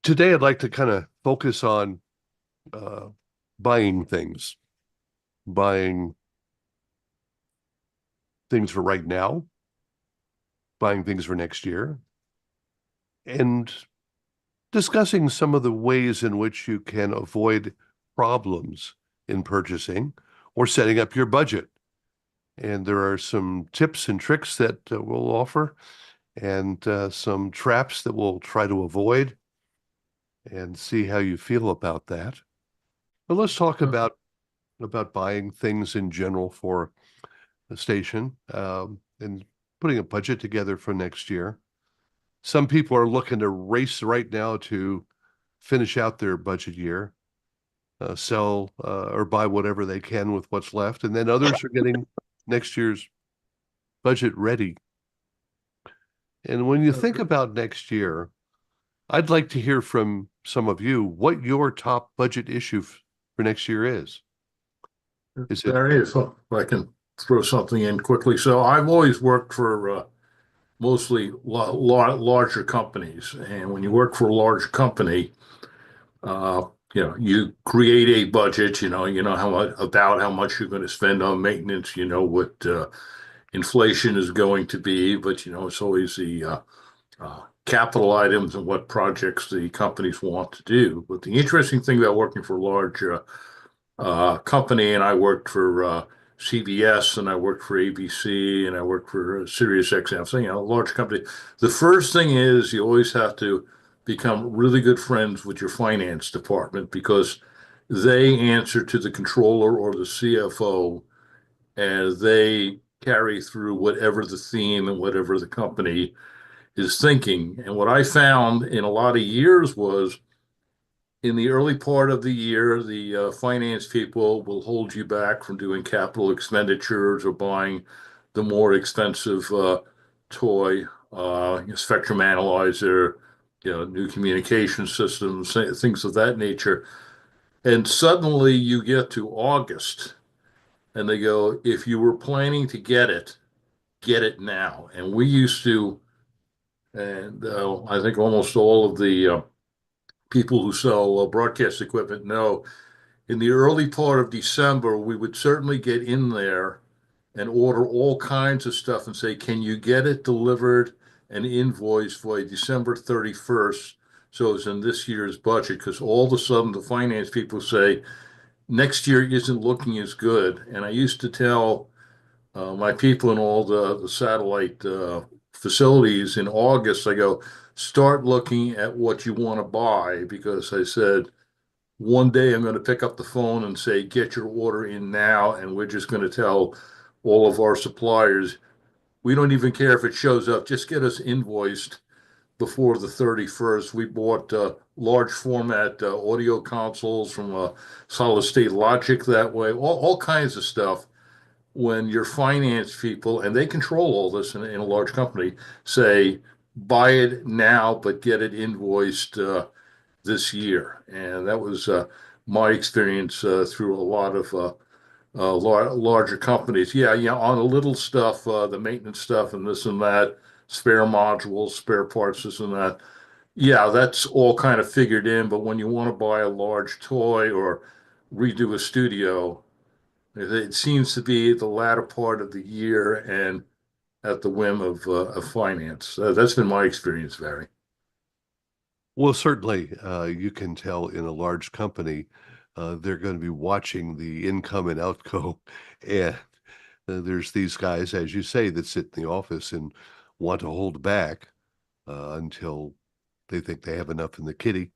Today, I'd like to kind of focus on uh, buying things, buying things for right now, buying things for next year, and discussing some of the ways in which you can avoid problems in purchasing or setting up your budget. And there are some tips and tricks that we'll offer and some traps that we'll try to avoid and see how you feel about that. But let's talk about buying things in general for the station, and putting a budget together for next year. Some people are looking to race right now to finish out their budget year, sell or buy whatever they can with what's left, and then others are getting next year's budget ready. And when you think about next year, I'd like to hear from some of you what your top budget issue for next year is. Is it There is. If I can throw something in quickly. So I've always worked for mostly larger companies, and when you work for a large company, uh, you create a budget. You know how much you're going to spend on maintenance. You know what inflation is going to be, but it's always the capital items and what projects the companies want to do. But the interesting thing about working for large company, and I worked for CBS, and I worked for ABC, and I worked for Sirius XM. So, a large company. The first thing is you always have to become really good friends with your finance department because they answer to the controller or the CFO, and they carry through whatever the theme and whatever the company is thinking. And what I found in a lot of years was in the early part of the year, the finance people will hold you back from doing capital expenditures or buying the more expensive toy, spectrum analyzer, new communication systems, things of that nature. And suddenly you get to August and they go, if you were planning to get it now. And we used to, and I think almost all of the people who sell broadcast equipment know in the early part of December, we would certainly get in there and order all kinds of stuff and say, can you get it delivered and invoiced by December 31st? So it's in this year's budget, because all of a sudden the finance people say, next year isn't looking as good. And I used to tell my people in all the satellite facilities in August, I go, start looking at what you want to buy, because I said, one day I'm going to pick up the phone and say, get your order in now. And we're just going to tell all of our suppliers, we don't even care if it shows up, just get us invoiced before the 31st. We bought large format audio consoles from Solid State Logic that way, all kinds of stuff. When your finance people, and they control all this in a large company, say, buy it now, but get it invoiced this year. And that was my experience through a lot of larger companies. Yeah, on the little stuff, the maintenance stuff and this and that, spare modules, spare parts, this and that. Yeah, that's all kind of figured in. But when you want to buy a large toy or redo a studio, it seems to be the latter part of the year and at the whim of finance. That's been my experience, Barry. Well, certainly, you can tell in a large company, they're going to be watching the income and outgo. And there's these guys, as you say, that sit in the office and want to hold back until they think they have enough in the kitty.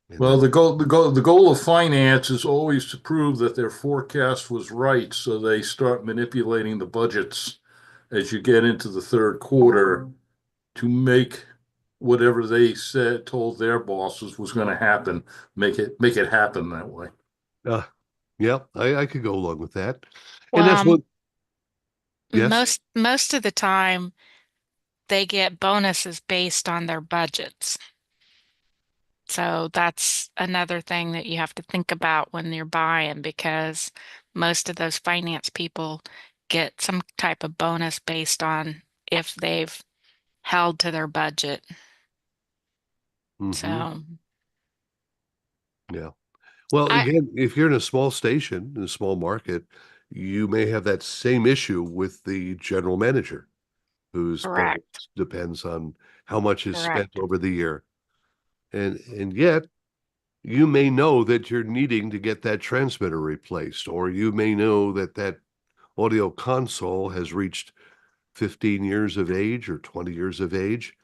And Well, then, the goal of finance is always to prove that their forecast was right, so they start manipulating the budgets as you get into the third quarter to make whatever they said told their bosses was going to happen, make it happen that way. uh, yeah, I could go along with that. And Well, that's what, yes. most of the time they get bonuses based on their budgets. So that's another thing that you have to think about when you're buying because most of those finance people get some type of bonus based on if they've held to their budget. Hmm. So, Yeah. Well, I again, if you're in a small station, in a small market, you may have that same issue with the general manager, whose bonus correct, depends on how much is spent correct. over the year. And yet you may know that you're needing to get that transmitter replaced, or you may know that that audio console has reached 15 years of age or 20 years of age,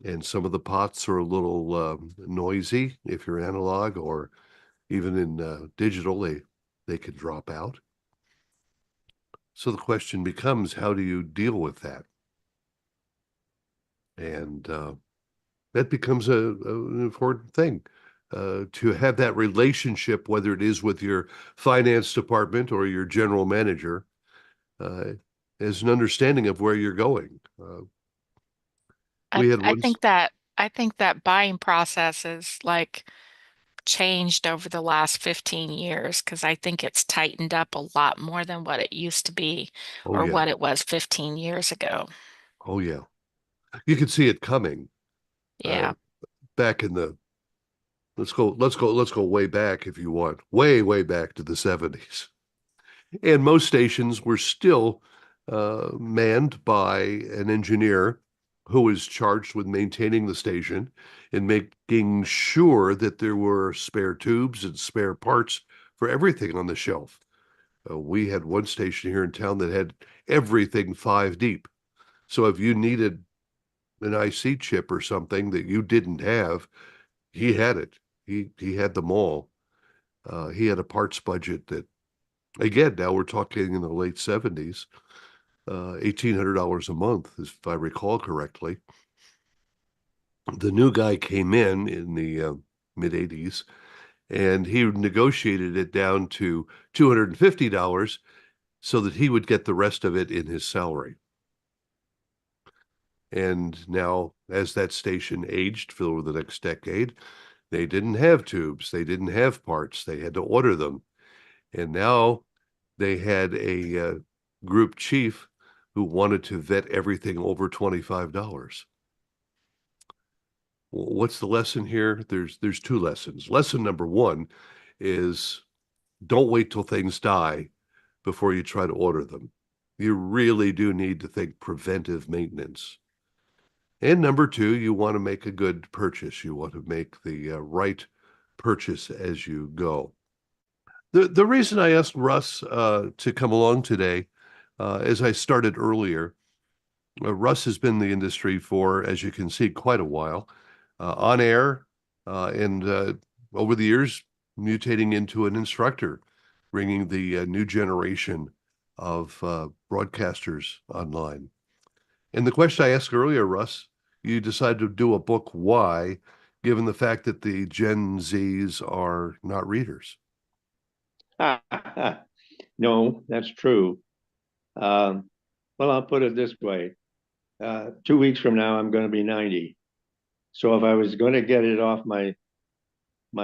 and some of the pots are a little noisy if you're analog, or even in digital, they could drop out. So the question becomes, how do you deal with that? And that becomes an important thing. To have that relationship, whether it is with your finance department or your general manager, uh, as an understanding of where you're going. I We had I once, think that I think that buying process is like changed over the last 15 years because I think it's tightened up a lot more than what it used to be oh or yeah, what it was 15 years ago. oh yeah, you could see it coming. Uh, Yeah. Back in the let's go way back if you want, way back to the 70s. And most stations were still manned by an engineer who was charged with maintaining the station and making sure that there were spare tubes and spare parts for everything on the shelf. We had one station here in town that had everything five deep. So if you needed an IC chip or something that you didn't have, he had it. He had them all. He had a parts budget that, again, now we're talking in the late 70s, $1,800 a month, if I recall correctly. The new guy came in the mid 80s, and he negotiated it down to $250 so that he would get the rest of it in his salary. And now, as that station aged for over the next decade, they didn't have tubes, they didn't have parts, they had to order them. And now they had a group chief who wanted to vet everything over $25. What's the lesson here? There's two lessons. Lesson number one is don't wait till things die before you try to order them. You really do need to think preventive maintenance. And number two, you want to make a good purchase. You want to make the right purchase as you go. The reason I asked Russ to come along today, as I started earlier, Russ has been in the industry for, as you can see, quite a while, on air, and over the years, mutating into an instructor, bringing the new generation of broadcasters online. And the question I asked earlier, Russ, you decided to do a book. Why, given the fact that the Gen Zs are not readers? No, that's true. Well, I'll put it this way. 2 weeks from now, I'm going to be 90. So if I was going to get it off my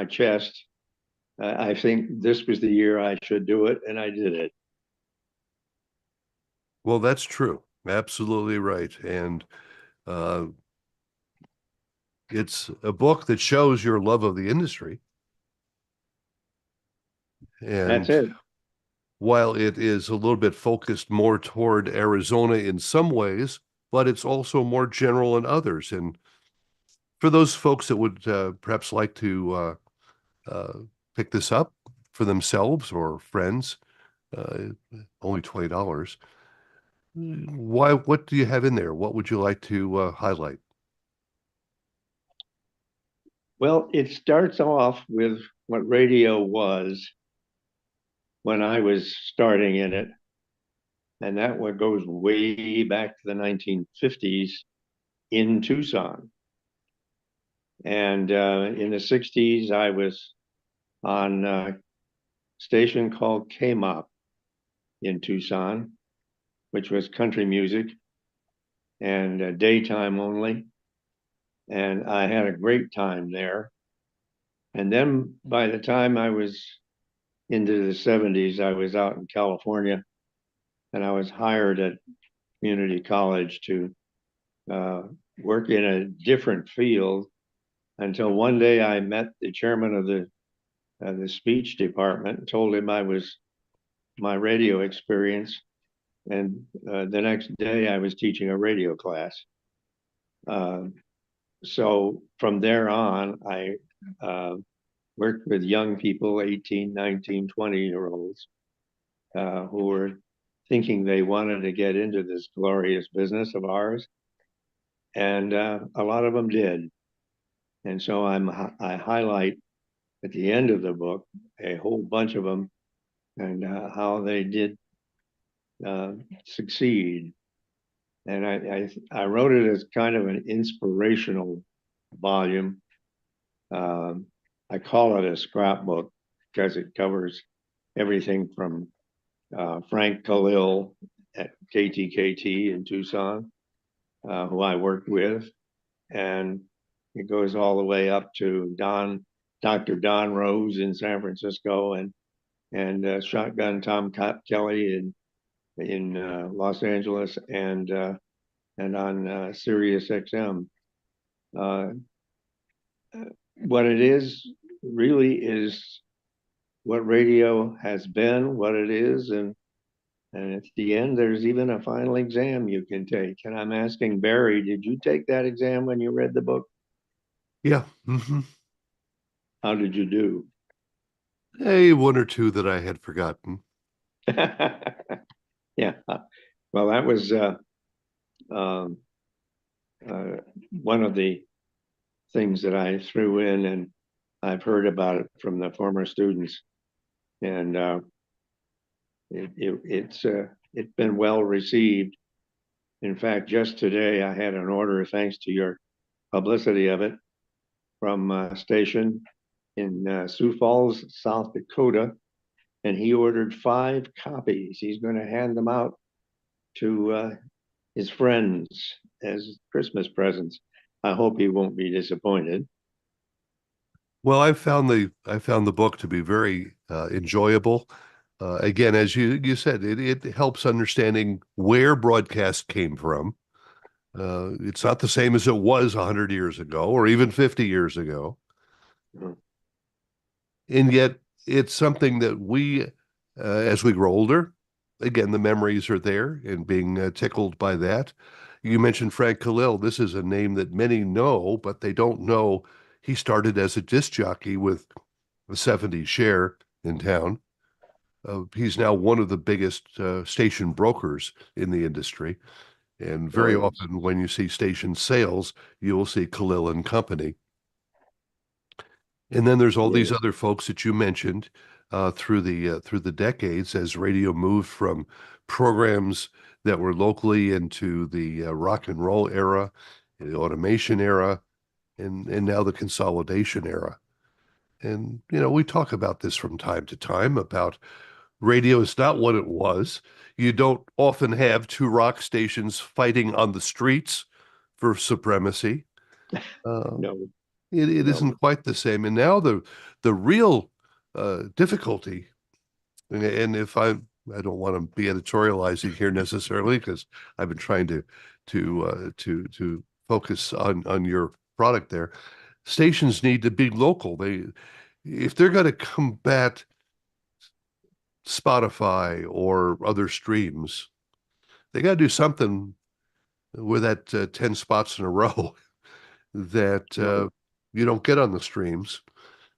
chest, I think this was the year I should do it, and I did it. Well, that's true. Absolutely right. And uh, it's a book that shows your love of the industry. That's And it. while it is a little bit focused more toward Arizona in some ways, but it's also more general in others. And for those folks that would perhaps like to uh, pick this up for themselves or friends, uh, only $20. Why? What do you have in there? What would you like to highlight? Well, it starts off with what radio was when I was starting in it, and that one goes way back to the 1950s in Tucson. And in the 60s, I was on a station called KMOP in Tucson, which was country music and daytime only. And I had a great time there. And then by the time I was into the 70s, I was out in California and I was hired at community college to uh, work in a different field until one day I met the chairman of the the speech department and told him my radio experience. And the next day I was teaching a radio class. So from there on, I worked with young people, 18, 19, 20-year-olds, who were thinking they wanted to get into this glorious business of ours. And a lot of them did. And so I highlight at the end of the book a whole bunch of them and how they did succeed. And I wrote it as kind of an inspirational volume. I call it a scrapbook because it covers everything from Frank Khalil at KTKT in Tucson, who I worked with, and it goes all the way up to Dr. Don Rose in San Francisco, and Shotgun Tom Kelly in Los Angeles, and on Sirius XM. What it is really is what radio has been, what it is, and at the end, there's even a final exam you can take. And I'm asking Barry, did you take that exam when you read the book? Yeah. Mm-hmm. How did you do? Hey, one or two that I had forgotten. Yeah. Well, that was um, one of the things that I threw in, and I've heard about it from the former students, and it's been well received. In fact, just today I had an order, thanks to your publicity of it, from a station in Sioux Falls, South Dakota, and he ordered 5 copies. He's going to hand them out to his friends as Christmas presents. I hope he won't be disappointed. Well, I found the book to be very enjoyable. Again, as you said, it helps understanding where broadcast came from. It's not the same as it was 100 years ago or even 50 years ago. Mhm. And yet it's something that as we grow older, again, the memories are there and being tickled by that. You mentioned Frank Khalil. This is a name that many know, but they don't know he started as a disc jockey with a 70 share in town. He's now one of the biggest station brokers in the industry. And very Oh, often when you see station sales, you will see Khalil and Company. And then there's all these yes. other folks that you mentioned through the decades as radio moved from programs that were locally into the rock and roll era, the automation era, and now the consolidation era. And we talk about this from time to time about radio is not what it was. You don't often have two rock stations fighting on the streets for supremacy. Uh, No, it no. isn't quite the same. And now the real difficulty, and if I don't want to be editorializing here necessarily because I've been trying to focus on your product there. Stations need to be local. If they're going to combat Spotify or other streams, they got to do something with that 10 spots in a row that Right. you don't get on the streams.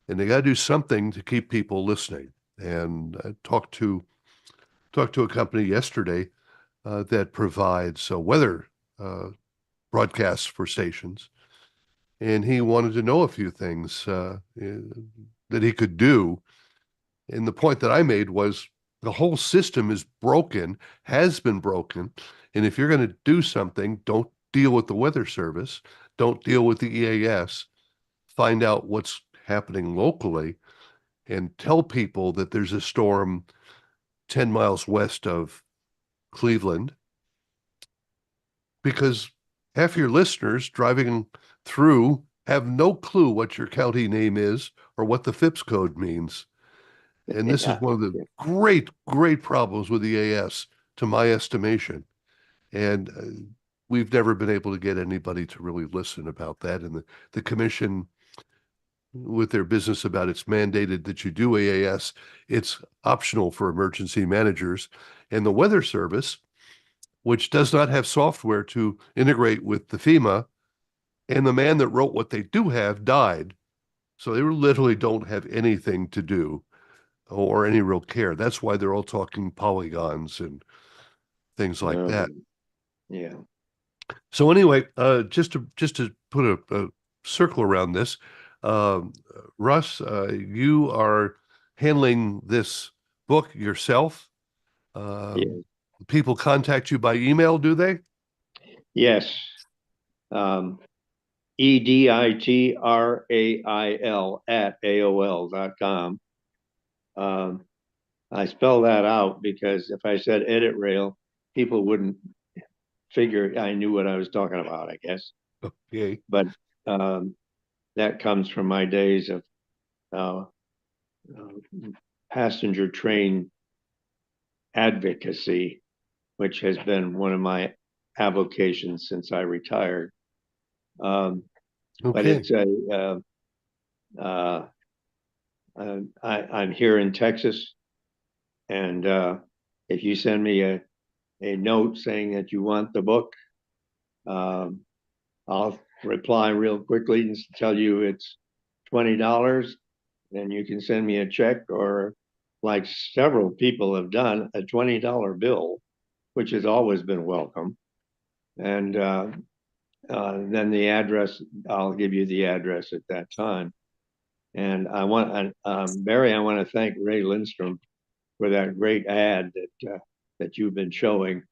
And they got to do something to keep people listening. And I talked to a company yesterday that provides weather broadcasts for stations, and he wanted to know a few things that he could do. And the point that I made was the whole system is broken, has been broken, and if you're going to do something, don't deal with the Weather Service, don't deal with the EAS, find out what's happening locally and tell people that there's a storm 10 miles west of Cleveland, because half your listeners driving through have no clue what your county name is or what the FIPS code means. And this is Yeah. one of the great, great problems with the EAS, to my estimation. And we've never been able to get anybody to really listen about that. And the commission with their business about it's mandated that you do AAS. It's optional for emergency managers. And the Weather Service, which does not have software to integrate with the FEMA, and the man that wrote what they do have died. So they literally don't have anything to do or any real care. That's why they're all talking polygons and things like that. Yeah. So anyway, just to put a circle around this, Russ, you are handling this book yourself. Yeah. People contact you by email, do they? Yes. EDITRAIL at AOL.com. I spell that out because if I said edit rail, people wouldn't figure I knew what I was talking about, I guess. Okay. But that comes from my days of passenger train advocacy, which has been one of my avocations since I retired. But Okay. it's I'm here in Texas, and if you send me a note saying that you want the book, I'll reply real quickly and tell you it's $20. Then you can send me a check, or like several people have done, a $20 bill, which has always been welcome. And then the address, I'll give you the address at that time. And Barry, I want to thank Ray Lindstrom for that great ad that you've been showing.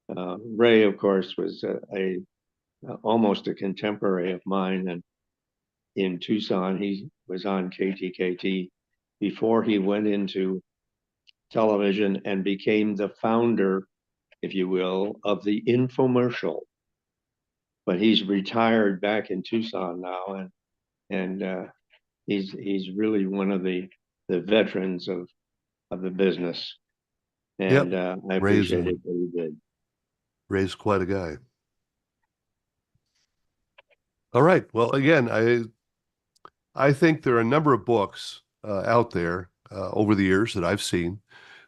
Ray, of course, was almost a contemporary of mine, and in Tucson, he was on KTKT before he went into television and became the founder, if you will, of the infomercial. But he's retired back in Tucson now, and he's really one of the veterans of the business. And I appreciated what he did. Ray's quite a guy. All right. Well, again, I think there are a number of books out there over the years that I've seen.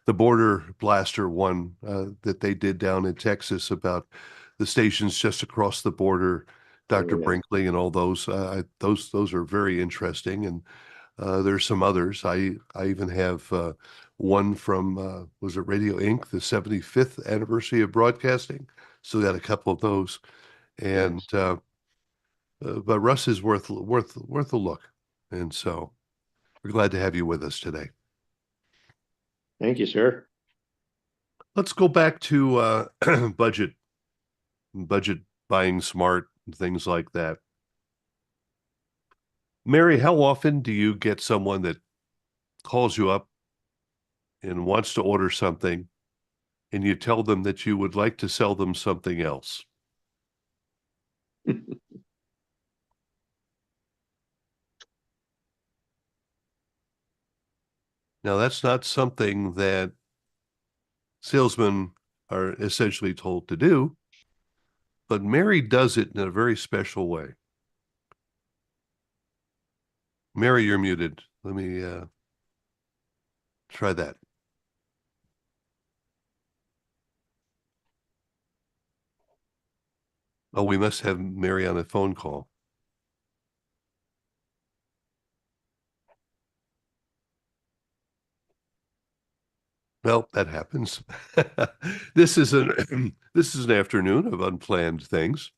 The Border Blaster one that they did down in Texas about the stations just across the border, Dr. Brinkley and all those. Those are very interesting, and there's some others. I even have one from was it Radio Inc., the 75th anniversary of broadcasting. So got a couple of those, and but Russ is worth a look, and so we're glad to have you with us today. Thank you, sir. Let's go back to budget buying smart and things like that. Mary, how often do you get someone that calls you up and wants to order something, and you tell them that you would like to sell them something else? Now, that's not something that salesmen are essentially told to do, but Mary does it in a very special way. Mary, you're muted. Let me try that. Oh, we must have Mary on a phone call. Well, that happens. This is an afternoon of unplanned things.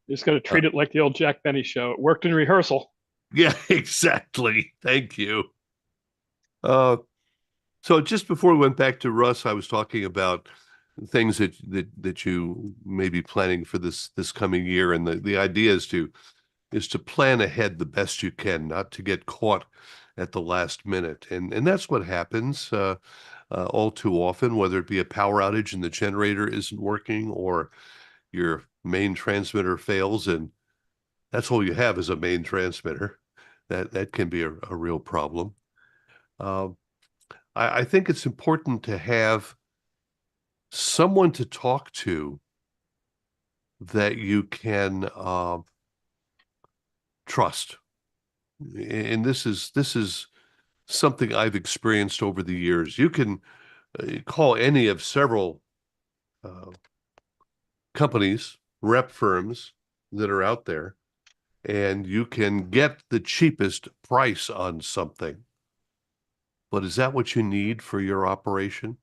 You just got to treat it like the old Jack Benny show. It worked in rehearsal. Yeah, exactly. Thank you. So just before we went back to Russ, I was talking about things that you may be planning for this coming year, and the idea is to plan ahead the best you can, not to get caught at the last minute, and that's what happens all too often, whether it be a power outage and the generator isn't working, or your main transmitter fails, and that's all you have is a main transmitter. That can be a real problem. I think it's important to have someone to talk to that you can trust. And this is something I've experienced over the years. You can call any of several companies, rep firms that are out there, and you can get the cheapest price on something. But is that what you need for your operation?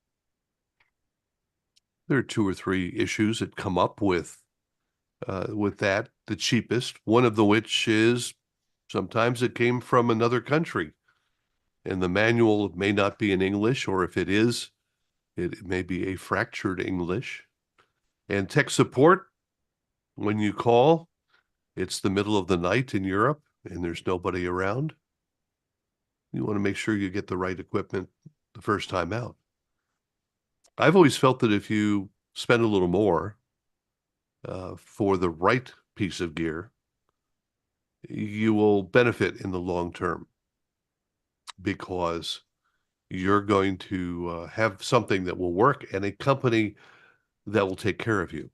There are 2 or 3 issues that come up with that, the cheapest, one of the which is sometimes it came from another country and the manual may not be in English, or if it is, it may be a fractured English. And tech support, when you call, it's the middle of the night in Europe and there's nobody around. You want to make sure you get the right equipment the first time out. I've always felt that if you spend a little more for the right piece of gear, you will benefit in the long term because you're going to have something that will work and a company that will take care of you.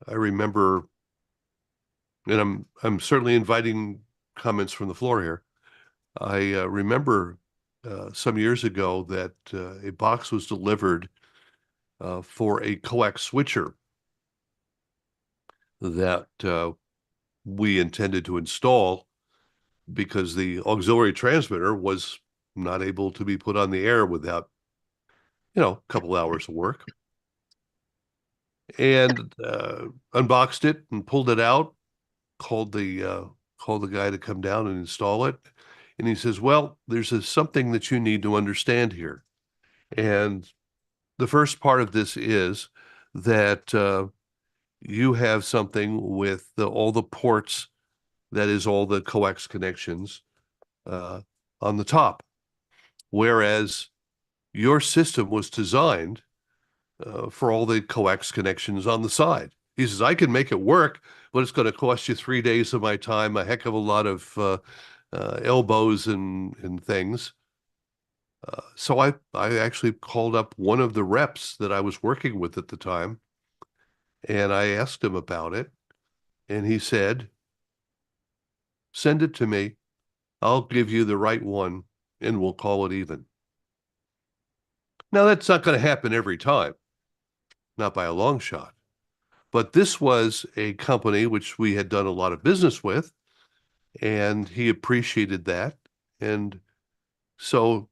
I remember, and I'm certainly inviting comments from the floor here. I remember some years ago that a box was delivered for a coax switcher that we intended to install because the auxiliary transmitter was not able to be put on the air without, a couple hours of work. And unboxed it and pulled it out, called the guy to come down and install it. And he says, well, there's something that you need to understand here. And the first part of this is that you have something with all the ports, that is all the coax connections on the top, whereas your system was designed for all the coax connections on the side. He says, I can make it work, but it's going to cost you 3 days of my time, a heck of a lot of elbows and things. So I actually called up one of the reps that I was working with at the time, and I asked him about it, and he said, send it to me. I'll give you the right one, and we'll call it even. Now, that's not going to happen every time, not by a long shot. But this was a company which we had done a lot of business with, and he appreciated that. And so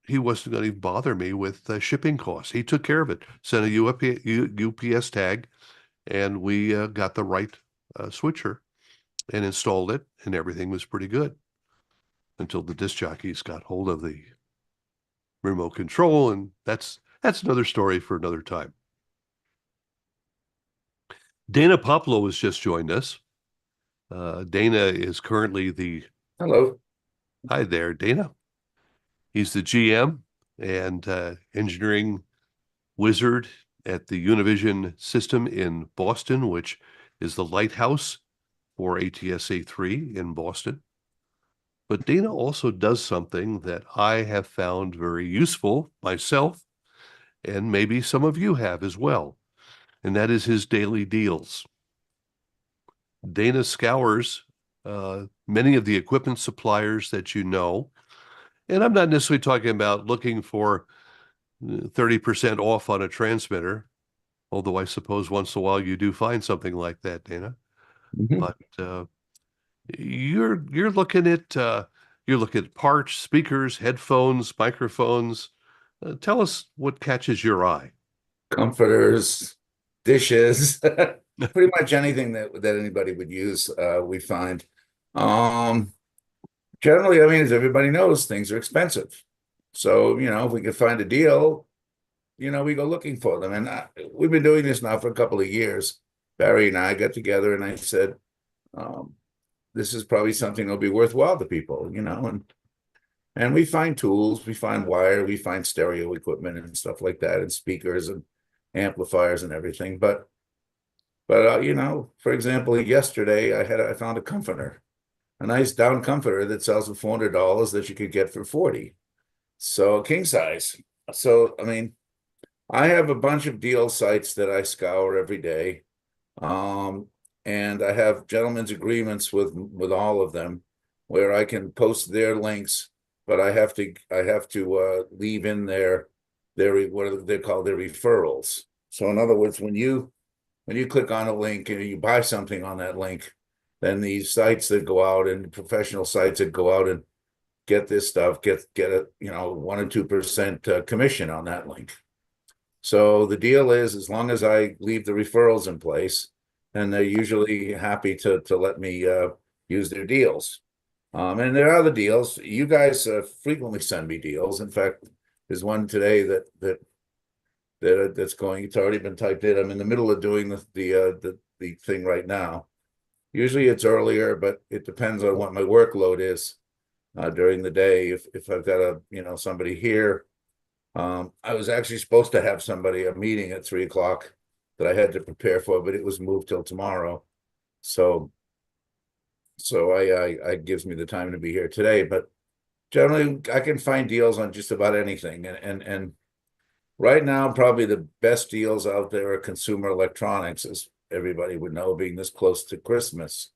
he wasn't going to bother me with shipping costs. He took care of it, sent a UPS tag, and we got the right switcher and installed it, and everything was pretty good until the disc jockeys got hold of the remote control, and that's another story for another time. Dana Poplo has just joined us. Dana is currently the... Hello. Hi there, Dana. He's the GM and engineering wizard at the Univision system in Boston, which is the lighthouse for ATSA 3 in Boston. But Dana also does something that I have found very useful myself, and maybe some of you have as well, and that is his daily deals. Dana scours many of the equipment suppliers that you know, and I'm not necessarily talking about looking for 30% off on a transmitter, although I suppose once in a while you do find something like that, Dana. Mhm. But you're looking at parts, speakers, headphones, microphones. Tell us what catches your eye. Comforters, dishes, pretty much anything that anybody would use, we find. Generally, I mean, as everybody knows, things are expensive. So, if we could find a deal, we go looking for them. And we've been doing this now for a couple of years. Barry and I got together and I said, this is probably something that'll be worthwhile to people, and we find tools, we find wire, we find stereo equipment and stuff like that, and speakers and amplifiers and everything. But for example, yesterday I found a comforter, a nice down comforter that sells for $400 that you could get for $40. So king size. So, I mean, I have a bunch of deal sites that I scour every day. and I have gentlemen's agreements with all of them where I can post their links, but I have to leave in their what are they called, their referrals. So in other words, when you click on a link and you buy something on that link, then these sites that go out and professional sites that go out and get this stuff get a 1 or 2% commission on that link. So the deal is, as long as I leave the referrals in place, then they're usually happy to let me use their deals. And there are other deals. You guys frequently send me deals. In fact, there's one today that's going. It's already been typed in. I'm in the middle of doing the thing right now. Usually it's earlier, but it depends on what my workload is during the day. If I've got somebody here. I was actually supposed to have a meeting at 3 o'clock that I had to prepare for, but it was moved till tomorrow. So I gives me the time to be here today. But generally, I can find deals on just about anything. And right now, probably the best deals out there are consumer electronics, as everybody would know, being this close to Christmas.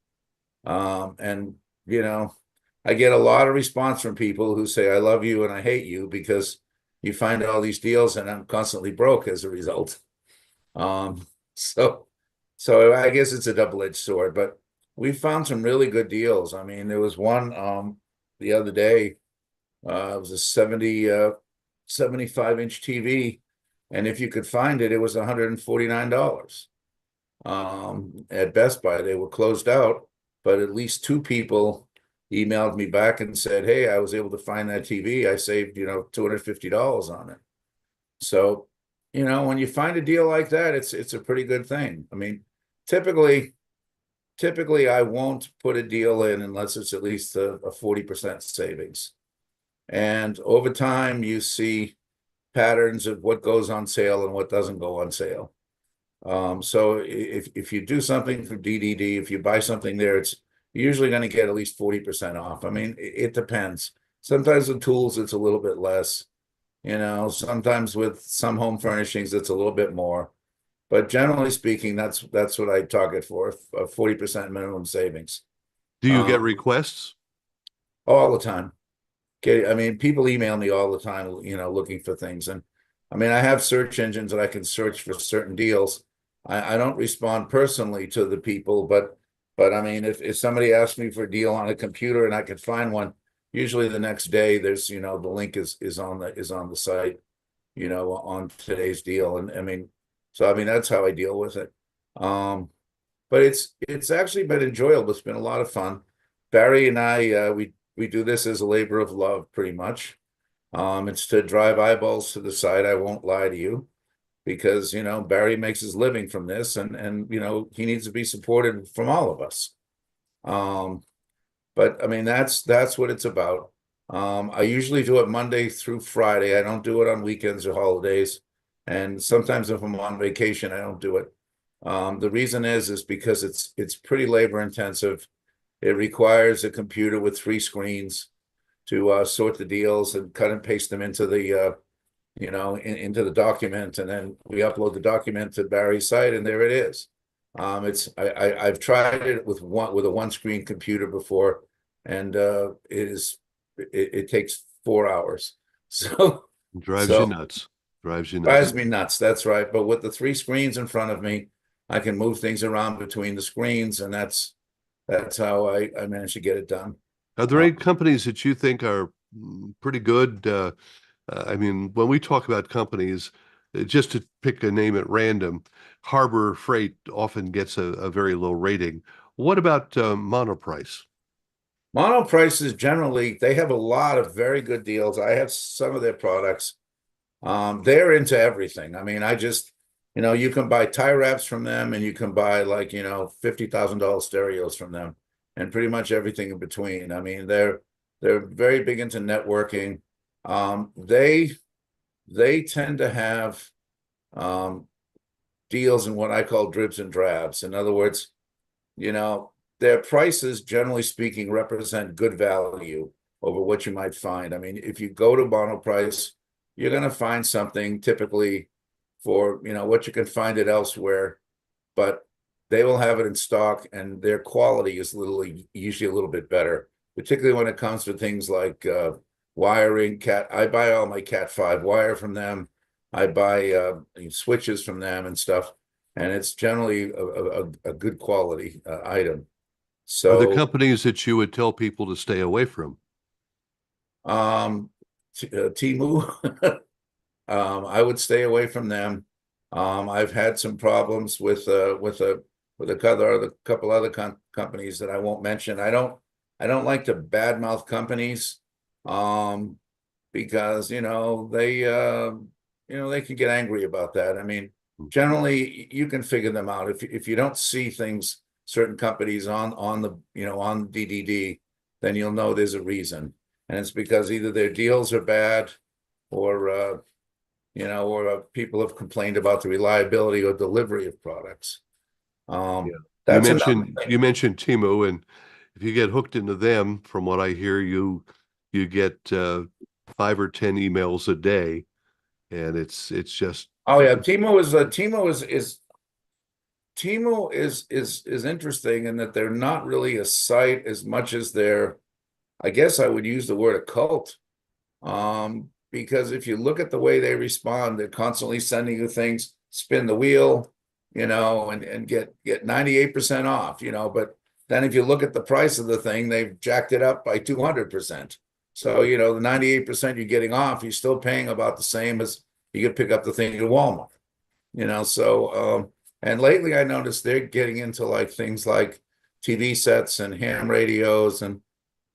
And I get a lot of response from people who say, I love you and I hate you, because you find all these deals and I'm constantly broke as a result. So I guess it's a double-edged sword, but we found some really good deals. I mean, there was one the other day, it was a 75-inch TV, and if you could find it, it was $149. At Best Buy, they were closed out, but at least 2 people emailed me back and said, hey, I was able to find that TV. I saved, $250 on it. So, when you find a deal like that, it's a pretty good thing. I mean, typically I won't put a deal in unless it's at least a 40% savings. And over time, you see patterns of what goes on sale and what doesn't go on sale. So if you do something for DDD, if you buy something there, it's usually going to get at least 40% off. I mean, it depends. Sometimes with tools, it's a little bit less. Sometimes with some home furnishings, it's a little bit more. But generally speaking, that's what I target for, a 40% minimum savings. Do you get requests? All the time. I mean, people email me all the time, looking for things. And I mean, I have search engines that I can search for certain deals. I don't respond personally to the people, but I mean, if somebody asks me for a deal on a computer and I can find one, usually the next day there's, the link is on the site, on today's deal. And I mean, that's how I deal with it. But it's actually been enjoyable. It's been a lot of fun. Barry and I, we do this as a labor of love, pretty much. It's to drive eyeballs to the site. I won't lie to you, because Barry makes his living from this, and he needs to be supported from all of us. But I mean, that's what it's about. I usually do it Monday through Friday. I don't do it on weekends or holidays, and sometimes if I'm on vacation, I don't do it. The reason is because it's pretty labor intensive. It requires a computer with 3 screens to sort the deals and cut and paste them into the into the document, and then we upload the document to Barry's site, and there it is. I've tried it with a 1-screen computer before, and it takes 4 hours. So Drives you nuts. Drives you nuts. Drives me nuts. That's right. But with the 3 screens in front of me, I can move things around between the screens, and that's how I managed to get it done. Are there any companies that you think are pretty good? I mean, when we talk about companies, just to pick a name at random, Harbor Freight often gets a very low rating. What about Monoprice? Monoprice is generally, they have a lot of very good deals. I have some of their products. They're into everything. I mean, you can buy tie wraps from them, and you can buy $50,000 stereos from them, and pretty much everything in between. I mean, they're very big into networking. They tend to have deals in what I call dribs and drabs. In other words, their prices, generally speaking, represent good value over what you might find. I mean, if you go to Monoprice, you're going to find something typically for what you can find it elsewhere, but they will have it in stock, and their quality is usually a little bit better, particularly when it comes to things like wiring. I buy all my Cat 5 wire from them. I buy switches from them and stuff, and it's generally a good quality item. Are there So companies that you would tell people to stay away from? Temu, I would stay away from them. I've had some problems with a couple other companies that I won't mention. I don't like to badmouth companies, because they can get angry about that. I mean, generally you can figure them out if you don't see things, certain companies on the on DDD, then you'll know there's a reason, and it's because either their deals are bad, or people have complained about the reliability or delivery of products. You That's another mentioned Temu, and if you get hooked into them, from what I hear, you get 5 or 10 emails a day, and it's just Oh yeah, Temu is interesting in that they're not really a site as much as they're, I guess I would use the word a cult. Because if you look at the way they respond, they're constantly sending you things, spin the wheel, and get 98% off, but then if you look at the price of the thing, they've jacked it up by 200%. So, the 98% you're getting off, you're still paying about the same as you could pick up the thing at Walmart, and lately I noticed they're getting into like things like TV sets and ham radios and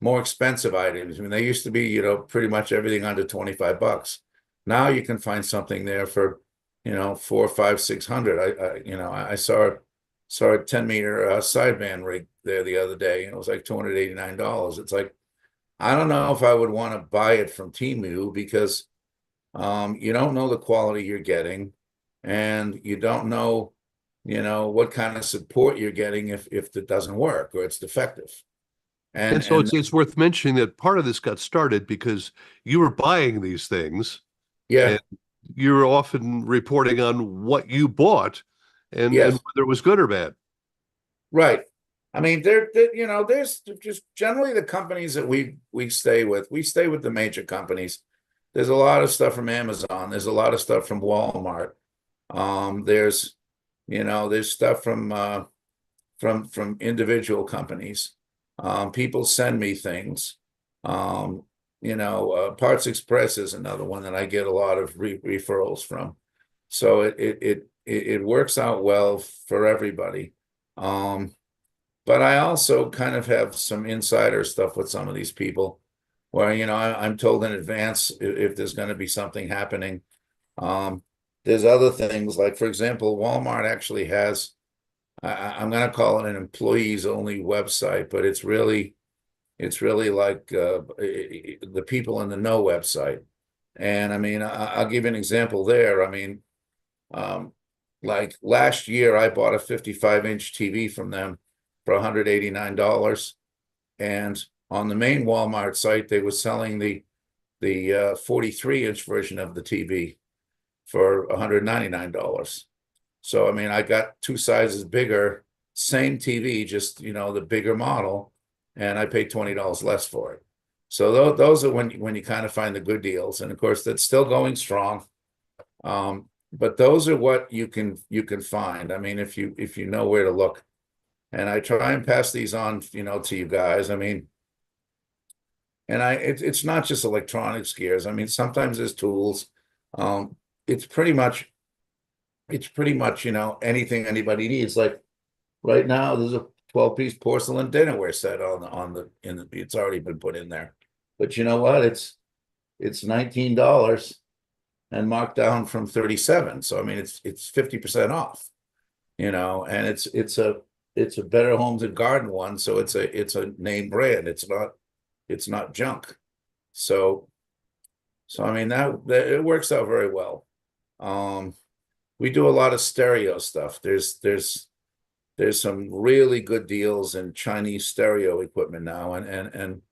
more expensive items. I mean, they used to be, pretty much everything under $25. Now you can find something there for, 4, 5, 600. I saw a 10-meter sideband rig there the other day, and it was like $289. It's like, I don't know if I would want to buy it from Temu, because you don't know the quality you're getting, and you don't know, what kind of support you're getting if it doesn't work or it's defective. and so it's worth mentioning that part of this got started because you were buying these things, yeah, and you were often reporting on what you bought and yes, whether it was good or bad. right. I mean, there's just generally the companies that we stay with. We stay with the major companies. There's a lot of stuff from Amazon. There's a lot of stuff from Walmart. There's stuff from individual companies. People send me things. Parts Express is another one that I get a lot of referrals from. So it works out well for everybody. But I also kind of have some insider stuff with some of these people where, I'm told in advance if there's going to be something happening. There's other things like, for example, Walmart actually has, I'm going to call it an employees only website, but it's really like the people in the know website. And I mean, I'll give you an example there. I mean, like last year, I bought a 55-inch TV from them for $189. And on the main Walmart site, they were selling the 43-inch version of the TV for $199. So, I mean, I got 2 sizes bigger, same TV, just, the bigger model, and I paid $20 less for it. So those are when you kind of find the good deals. And of course, that's still going strong. But those are what you can find. I mean, if you know where to look. And I try and pass these on, to you guys. I mean, and it's not just electronics gears. I mean, sometimes there's tools. It's pretty much, anything anybody needs. Like right now, there's a 12-piece porcelain dinnerware set it's already been put in there. But you know what? It's $19 and marked down from 37. So I mean, it's 50% off. And it's a Better Homes and Garden one, so it's a name brand. It's not junk. So I mean that it works out very well. We do a lot of stereo stuff. There's some really good deals in Chinese stereo equipment now, and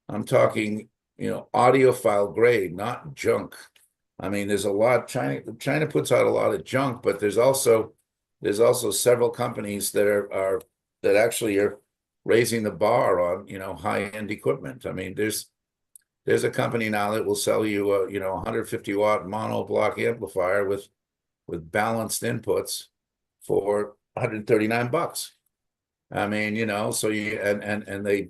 I'm talking, audiophile grade, not junk. I mean, there's a lot. China puts out a lot of junk, but there's also there's also several companies that are that actually are raising the bar on, you know, high-end equipment. I mean, there's a company now that will sell you a, you know, 150 watt mono block amplifier with balanced inputs for $139. I mean, you know, so you and they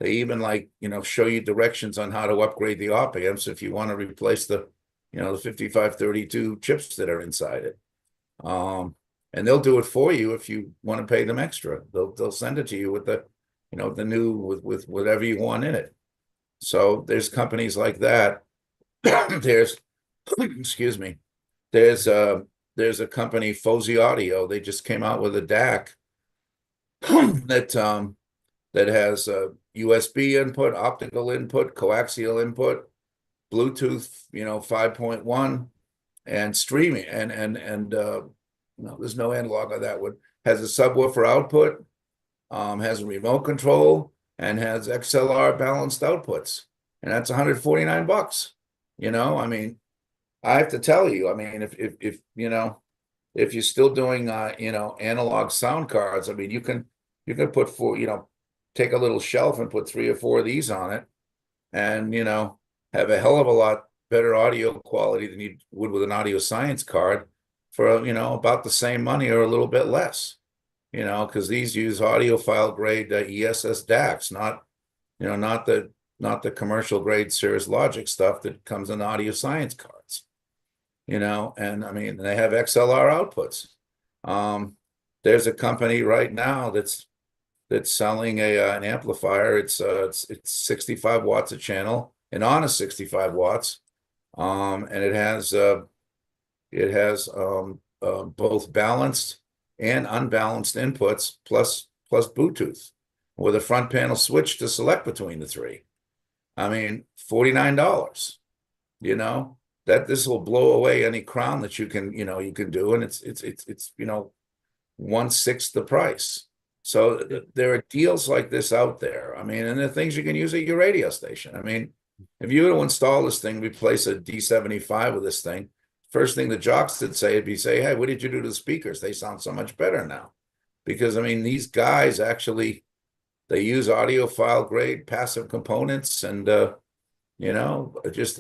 even, like, you know, show you directions on how to upgrade the op amps if you want to replace the, you know, the 5532 chips that are inside it. And they'll do it for you if you want to pay them extra. They'll send it to you with the, you know, the new with whatever you want in it. So there's companies like that. There's excuse me. There's a company, Fozy Audio. They just came out with a DAC that has USB input, optical input, coaxial input, Bluetooth, you know, 5.1, and streaming, and no, there's no analog on that one. Has a subwoofer output, has a remote control, and has XLR balanced outputs, and that's $149. You know, I mean, I have to tell you, I mean, if you know, if you're still doing you know, analog sound cards, I mean, you can put four, you know, take a little shelf and put 3 or 4 of these on it, and, you know, have a hell of a lot better audio quality than you would with an audio science card for, you know, about the same money or a little bit less, you know, because these use audiophile grade ESS DACs, not, you know, not the commercial grade Cirrus Logic stuff that comes in audio science cards, you know. And I mean, they have XLR outputs. There's a company right now that's selling an amplifier. It's 65 watts a channel, and on a 65 watts, and it has both balanced and unbalanced inputs plus Bluetooth with a front panel switch to select between the three. I mean, $49. You know, that this will blow away any crown that you can, you know, you can do, and it's you know, 1/6 the price. So there are deals like this out there. I mean, and there are things you can use at your radio station. I mean, if you were to install this thing, replace a D75 with this thing, first thing the jocks would say would be, hey, what did you do to the speakers? They sound so much better now. Because, I mean, these guys actually, they use audiophile grade passive components, and, you know, just,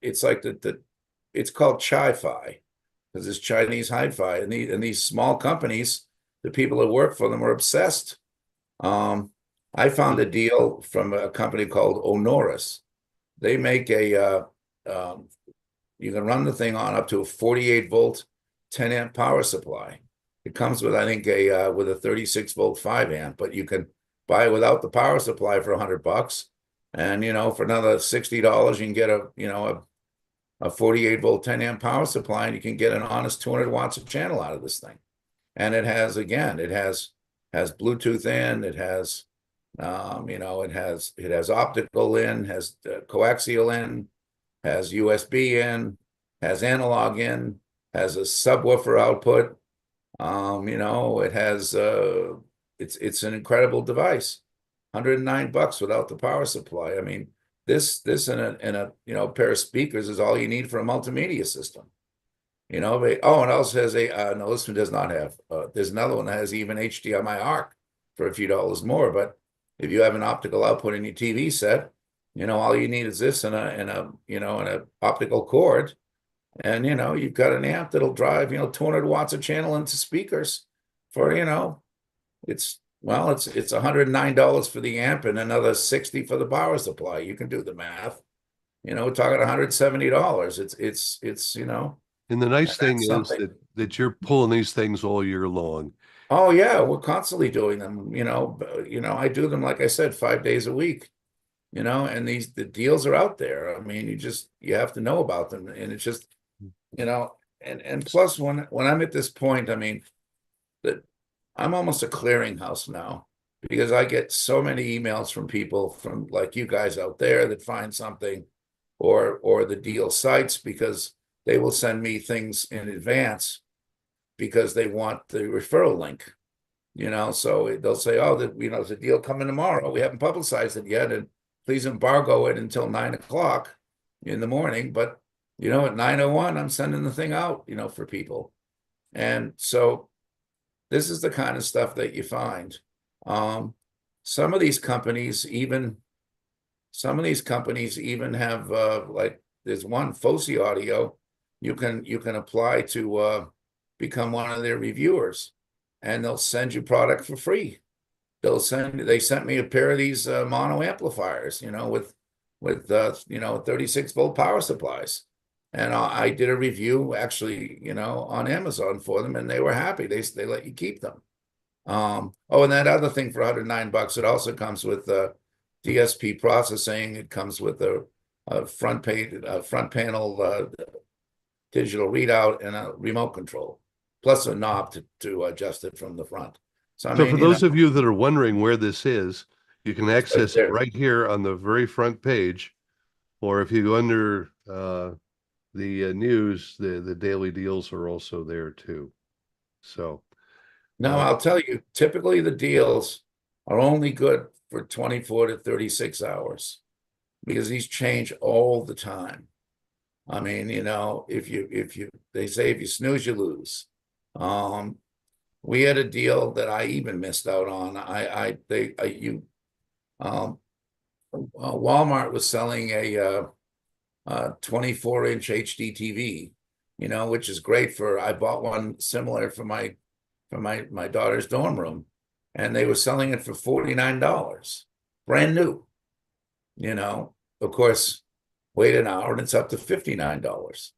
it's like it's called Chi-Fi, because it's Chinese hi-fi, and these small companies, the people that work for them are obsessed. I found a deal from a company called Honoris. They make a you can run the thing on up to a 48 volt 10 amp power supply. It comes with, I think, with a 36 volt 5 amp, but you can buy it without the power supply for $100, and, you know, for another $60 you can get a, you know, a 48 volt 10 amp power supply, and you can get an honest 200 watts of channel out of this thing. And it has, again, it has Bluetooth in, it has, you know, it has optical in, has coaxial in, has USB in, has analog in, has a subwoofer output. You know, it has, it's an incredible device. $109 without the power supply. I mean, this in a you know, pair of speakers is all you need for a multimedia system. You know, and it also has a, no, this one does not have, there's another one that has even HDMI ARC for a few dollars more. But if you have an optical output in your TV set, you know, all you need is this and you know, and a optical cord. And, you know, you've got an amp that'll drive, you know, 200 watts of channel into speakers for, you know, it's $109 for the amp and another $60 for the power supply. You can do the math. You know, we're talking $170. It's you know. And the nice thing is something. that you're pulling these things all year long. Oh yeah, we're constantly doing them. You know, I do them, like I said, 5 days a week. You know, and the deals are out there. I mean, you have to know about them, and it's just, you know, and plus when I'm at this point, I mean, that I'm almost a clearinghouse now, because I get so many emails from people from like you guys out there that find something, or the deal sites, because they will send me things in advance because they want the referral link, you know. So they'll say, oh, you know, there's a deal coming tomorrow. We haven't publicized it yet, and please embargo it until 9 o'clock in the morning. But, you know, at 9:01, I'm sending the thing out, you know, for people. And so this is the kind of stuff that you find. Some of these companies even have like there's one Fosse Audio you can apply to become one of their reviewers, and they'll send you product for free. They sent me a pair of these mono amplifiers, with 36-volt power supplies. And I did a review actually, on Amazon for them, and they were happy. They let you keep them. Oh, and that other thing for $109, it also comes with DSP processing. It comes with a front panel digital readout and a remote control, plus a knob to adjust it from the front. So I So mean, for those of you that are wondering where this is, you can access it there. right here on the very front page, or if you go under the news, the daily deals are also there too. So Now, I'll tell you, typically the deals are only good for 24 to 36 hours because these change all the time. I mean, they say if you snooze, you lose. We had a deal that I even missed out on. Walmart was selling a 24-inch HD TV, which is great I bought one similar for my daughter's dorm room, and they were selling it for $49, brand new. Of course, wait an hour and it's up to $59.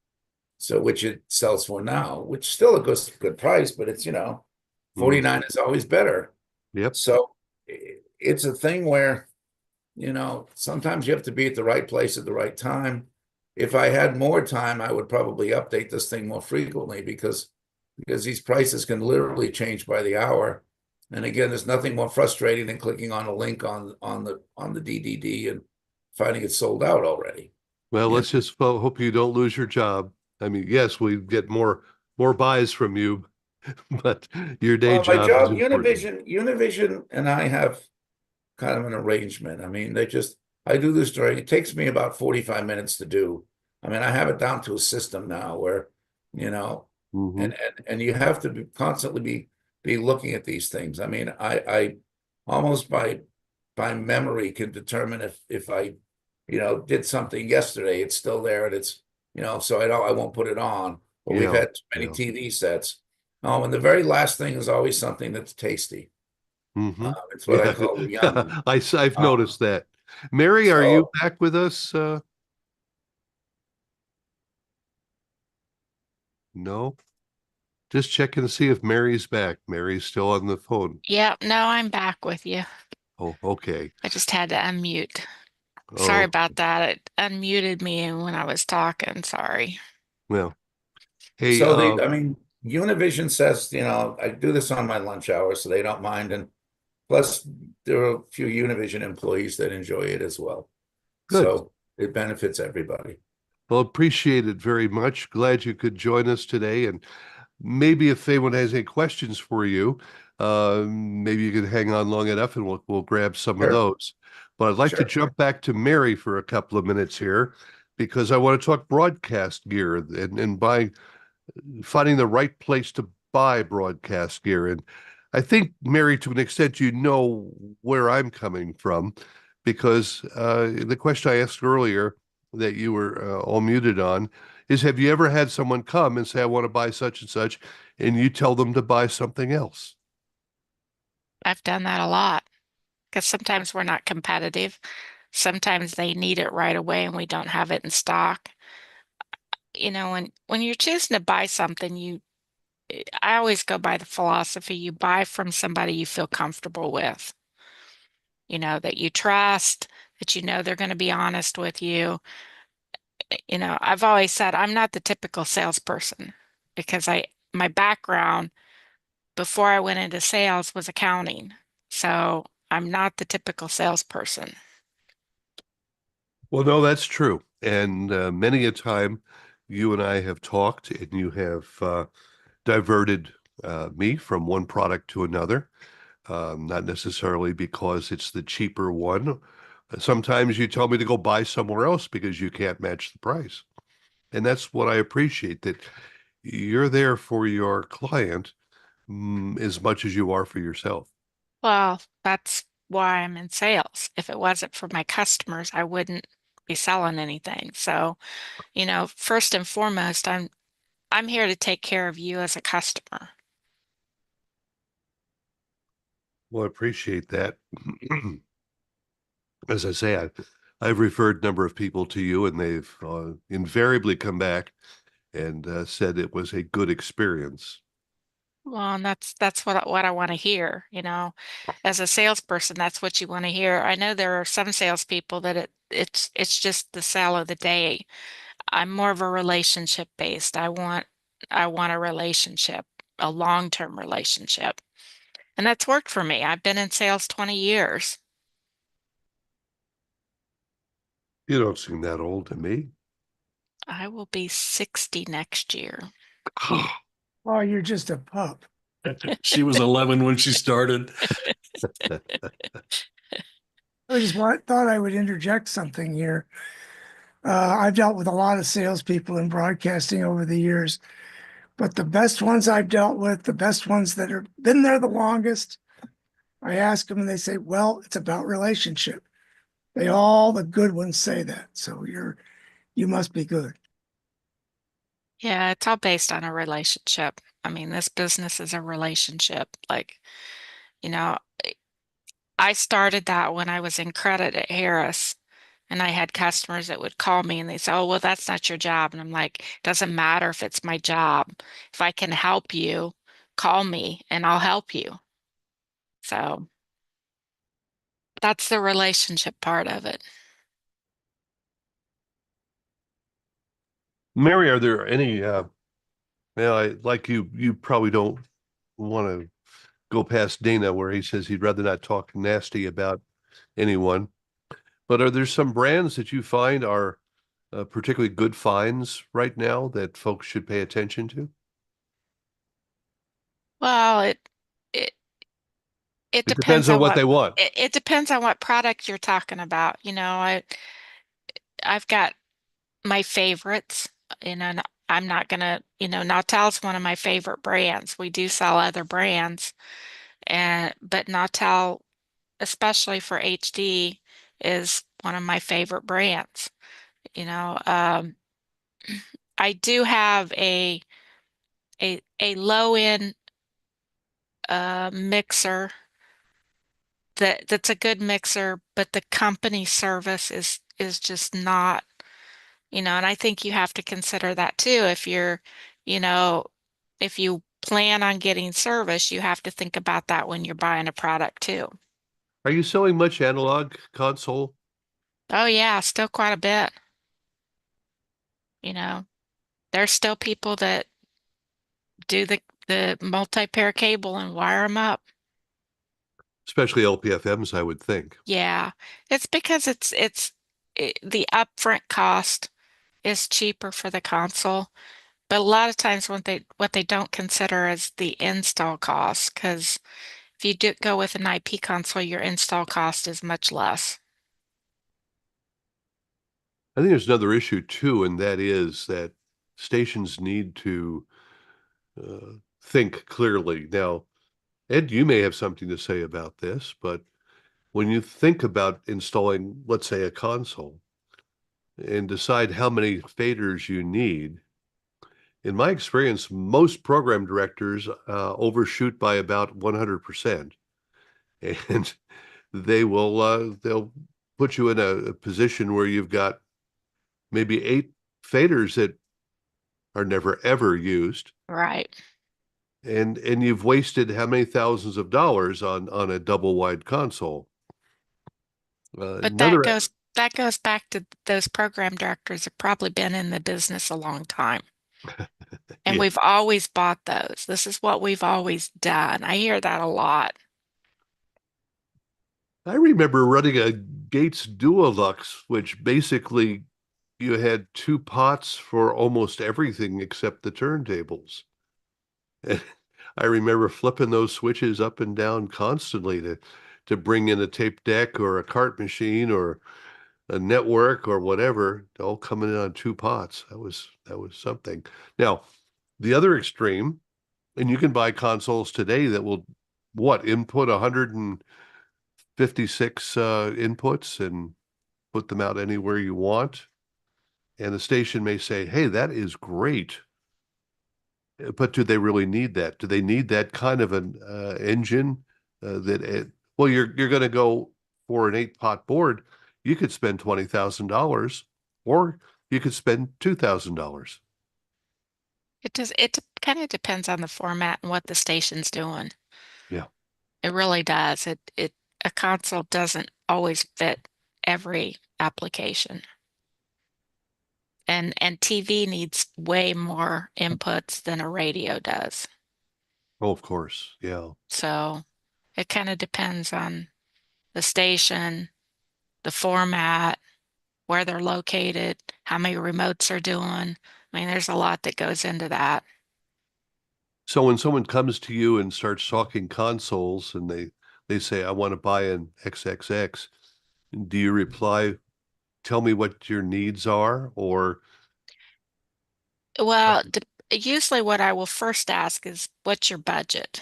So which it sells for now, which is still a good price, but it's 49 is always better. Yep. So it's a thing where sometimes you have to be at the right place at the right time. If I had more time, I would probably update this thing more frequently because these prices can literally change by the hour. And again, there's nothing more frustrating than clicking on a link on the DDD and finding it sold out already. Well, let's just hope you don't lose your job. I mean, yes, we get more buys from you, but your day Well, my job is job, important. Univision and I have kind of an arrangement. I mean, I do this it takes me about 45 minutes to do. I mean, I have it down to a system now where, Mhm. and you have to constantly be looking at these things. I mean, I almost by memory can determine if I, did something yesterday, it's still there and it's, so I won't put it on. Or we've Yeah, had too many yeah. TV sets. Oh, and the very last thing is always something that's tasty. Mm-hmm. It's what I call the yummy. I've noticed that. Mary, are you So back with us? No, just checking to see if Mary's back. Mary's still on the phone. Yeah, no, I'm back with you. Oh, okay. I just had to unmute. Sorry Oh, about that. It unmuted me when I was talking. Sorry. well, hey, So I mean, Univision says, I do this on my lunch hour, so they don't mind. And plus, there are a few Univision employees that enjoy it as well. good. So it benefits everybody. Well, appreciate it very much. Glad you could join us today. And maybe if anyone has any questions for you, maybe you can hang on long enough and we'll grab some of Sure. those. But I'd like to Sure. jump back to Mary for a couple of minutes here because I want to talk broadcast gear and finding the right place to buy broadcast gear. And I think, Mary, to an extent, you know where I'm coming from because the question I asked earlier that you were all muted on is, have you ever had someone come and say, I want to buy such and you tell them to buy something else? I've done that a lot because sometimes we're not competitive. Sometimes they need it right away and we don't have it in stock. When you're choosing to buy something, I always go by the philosophy you buy from somebody you feel comfortable with, that you trust, that they're going to be honest with you. I've always said I'm not the typical salesperson because my background before I went into sales was accounting. So I'm not the typical salesperson. Well, no, that's true. And many a time you and I have talked and you have diverted me from one product to another. Not necessarily because it's the cheaper one. Sometimes you tell me to go buy somewhere else because you can't match the price. And that's what I appreciate, that you're there for your client, as much as you are for yourself. Well, that's why I'm in sales. If it wasn't for my customers, I wouldn't be selling anything. So, first and foremost, I'm here to take care of you as a customer. Well, I appreciate that. As I say, I've referred a number of people to you, and they've invariably come back and said it was a good experience. Well, and that's what I want to hear, As a salesperson, that's what you want to hear. I know there are some salespeople that it's just the sale of the day. I'm more of a relationship based. I want a relationship, a long-term relationship. And that's worked for me. I've been in sales 20 years. You don't seem that old to me. I will be 60 next year. Oh, you're just a pup. She was 11 when she started. Thought I would interject something here. I've dealt with a lot of salespeople in broadcasting over the years, but the best ones I've dealt with, the best ones that have been there the longest, I ask them and they say, well, it's about relationship. All the good ones say that. So you must be good. Yeah, it's all based on a relationship. I mean, this business is a relationship. Like, you know, I started that when I was in credit at Harris, and I had customers that would call me and they say, "Oh, well, that's not your job." And I'm like, "Doesn't matter if it's my job. If I can help you, call me and I'll help you." So that's the relationship part of it. Mary, are there any like you probably don't want to go past Dana where he says he'd rather not talk nasty about anyone. But are there some brands that you find are particularly good finds right now that folks should pay attention to? Well, it it It depends depends on on what they want. it depends on what product you're talking about. I've got my favorites, and I'm not gonna, Nautel's one of my favorite brands. We do sell other brands, but Nautel, especially for HD, is one of my favorite brands. You know, um, I do have a low end mixer that's a good mixer, but the company service is just not, and I think you have to consider that too. You know, if you plan on getting service, you have to think about that when you're buying a product too. Are you selling much analog console? Oh yeah, still quite a bit. You know, there's still people that do the multi-pair cable and wire them up. Especially LPFMs, I would think. Yeah, it's because the upfront cost is cheaper for the console, but a lot of times what they don't consider is the install cost, because if you do go with an IP console, your install cost is much less. I think there's another issue too, and that is that stations need to think clearly. Now, Ed, you may have something to say about this, but when you think about installing, let's say, a console and decide how many faders you need, in my experience, most program directors overshoot by about 100%. And they'll put you in a position where you've got maybe 8 faders that are never ever used. Right. And you've wasted how many thousands of dollars on a double wide console. But Another that goes back to those program directors have probably been in the business a long time. And Yeah. we've always bought those. This is what we've always done. I hear that a lot. I remember running a Gates Duolux, which basically you had 2 pots for almost everything except the turntables. And I remember flipping those switches up and down constantly to bring in a tape deck or a cart machine or a network or whatever, all coming in on 2 pots. That was something. Now, the other extreme And you can buy consoles today that will input 156 inputs and put them out anywhere you want. And the station may say, hey, that is great. But do they really need that? Do they need that kind of an engine well, you're going to go for an 8-pot board. You could spend $20,000 or you could spend $2,000. It kind of depends on the format and what the station's doing. Yeah. It really does. A console doesn't always fit every application. And TV needs way more inputs than a radio does. Oh, of course. Yeah. So it kind of depends on the station, the format, where they're located, how many remotes are doing. I mean, there's a lot that goes into that. So when someone comes to you and starts talking consoles and they say, I want to buy an XXX, do you reply, tell me what your needs are? Or Well, usually what I will first ask is, what's your budget?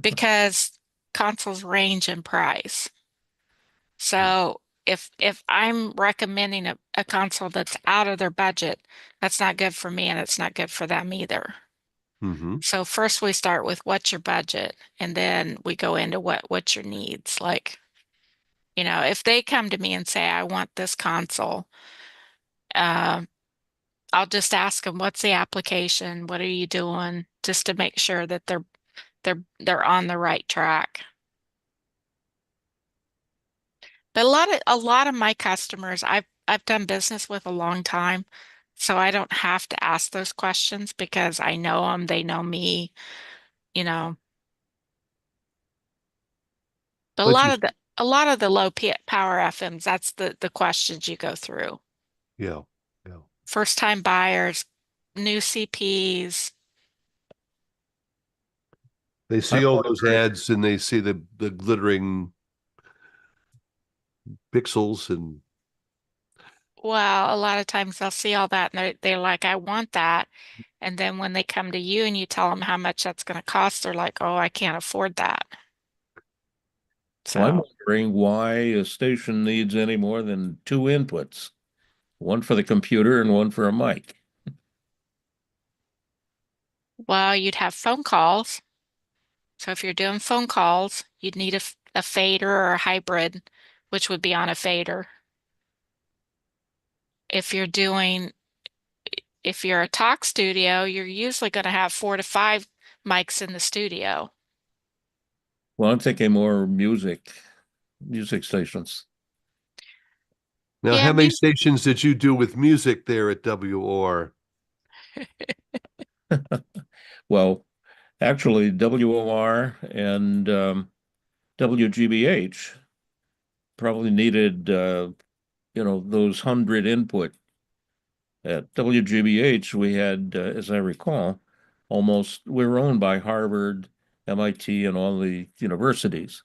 Because consoles range in price. So if I'm recommending a console that's out of their budget, that's not good for me and it's not good for them either. hmm So first we start with what's your budget, and then we go into what's your needs. Like, if they come to me and say, I want this console, uh, I'll just ask them, what's the application? What are you doing? Just to make sure that they're on the right track. But a lot of my customers I've done business with a long time, so I don't have to ask those questions because I know them, they know me, you know. But But you, a lot of the power FMs, that's the questions you go through. yeah, yeah. First time buyers, new CPs. They I'm see all those wondering, ads and they see the glittering pixels and Well, a lot of times they'll see all that and they're like, I want that. And then when they come to you and you tell them how much that's going to cost, they're like, oh, I can't afford that. Well, I'm So, wondering why a station needs any more than two inputs, one for the computer and one for a mic. well, you'd have phone calls. So if you're doing phone calls, you'd need a fader or a hybrid, which would be on a fader. If you're doing, if you're a talk studio, you're usually going to have 4 to 5 mics in the studio. Well, I'm thinking more music stations. now, Yeah, how many stations did you do with music there at WOR? Well, actually, WOR and WGBH probably needed, those 100 input. At WGBH, we had, as I recall, we were owned by Harvard, MIT, and all the universities.